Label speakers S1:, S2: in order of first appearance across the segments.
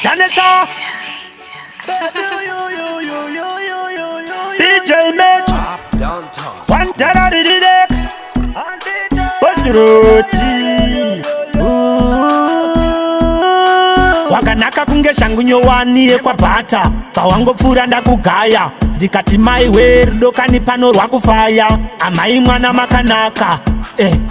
S1: Janeta DJ Mitch One Dara Didek Bosiroti Wakanaka kunge shangu nyowani kwa bata Pawango pfura ndakugaya Ndikati mai werudo kani pano rwakufaya Amai mwana makanaka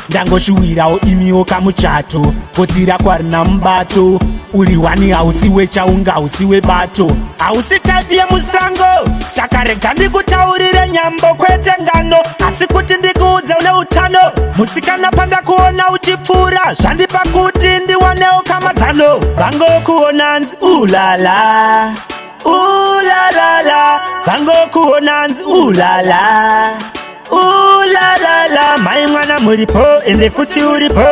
S1: ndangoshuwirawo imiwo kamuchato kodzira kwarina mubato uri wani hausiwe chaunga hausiwe bato hausi taipi yemusango saka rega ndikutaurire nyambo kwete ngano asi kuti ndikuudze une utano musikana pandakuona uchipfuura zvandipa kuti ndiwanewo kamazano vangokuona nzi ulala ulalala vangokuona nzi ulala ulalala mai mwana muripo ende futi uripo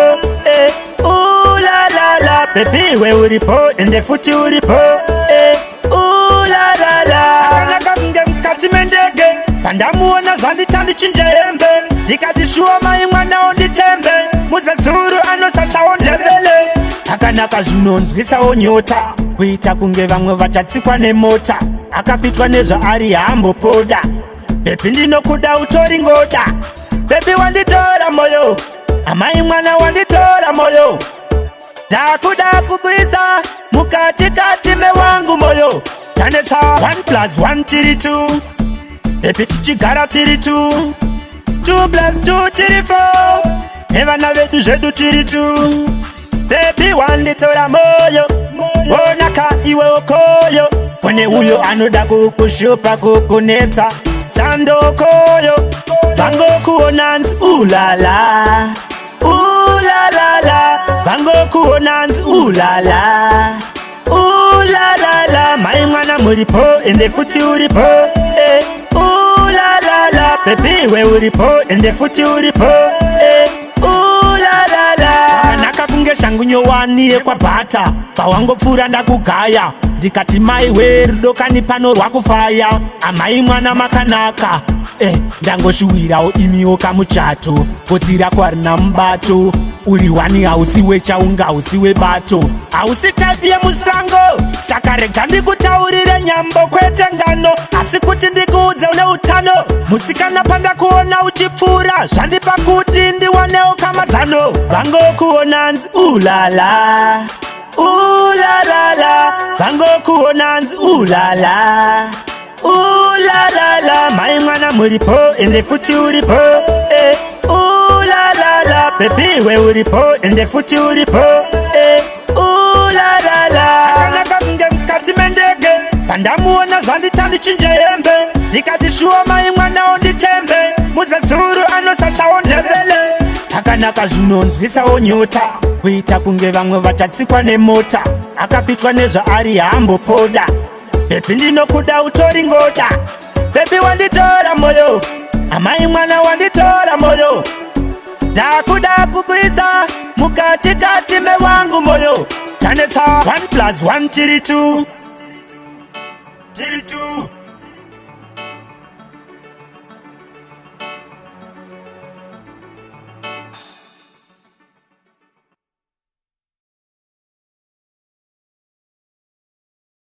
S1: ulalala baby we uripo ende futi uripo ulalala akanaka kunge mukati mendege pandamuona zvanditandichinje hembe ndikati shuwa mai mwana onditembe muzezuru anosasawo ndebele akanaka zvinonzwisawo nyota kuita kunge vamwe vachatsikwa nemota akapitwa nezvaari haambopoda Baby ndinokuda utori ngoda Baby wanditora moyo Amai mwana wanditora moyo Ndakuda kubisa Mukati kati me wangu moyo Janeta 1+1 tiri 2 Baby tichigara tiri 2 2+2 tiri 4 Evana vedu zvedu tiri 2 Baby wanditora moyo Onaka iwe okoyo Kone uyo anoda kukushupa kukunetsa Sandokoyo vangokuona nzi ulala ulalala vangokuona nzi ulala ulalala mai mwana muripo ende futi uripo ulalala baby we uripo ende futi uripo ulalala akanaka kunge shangu nyowani yekwa bata pawangopfuura ndakugaya ndikati mai werudo kani pano rwakufaya amai mwana makanaka ndangoshuwirawo imiwo kamuchato kodzira kwarina mubato uri wani hausiwe chaunga hausiwe bato hausi taipi yemusango saka rega ndikutaurire nyambo kwete ngano asi kuti ndikuudze une utano musikana pandakuona uchipfuura zvandipa kuti ndiwanewo kamazano vangokuona nzi ulala ulalala vangokuona nzi ulala ulalala mai mwana muripo ende futi uripo ulalala baby we uripo ende futi uripo ulalala akanaka kunge mukati mendege pandamuona zvanditandichinje hembe ndikati shuwa mai mwana onditembe muzezuru anosasawo ndebele akanaka zvinonzwisawo nyota kuita kunge vamwe vachatsikwa nemota akapitwa nezvaari haambopoda Baby ndinokuda utori ngoda Baby wanditora moyo Amai mwana wanditora moyo Ndakuda kubisa Mukati kati me wangu moyo Janeta 1+1 tiri 2 Tiri 2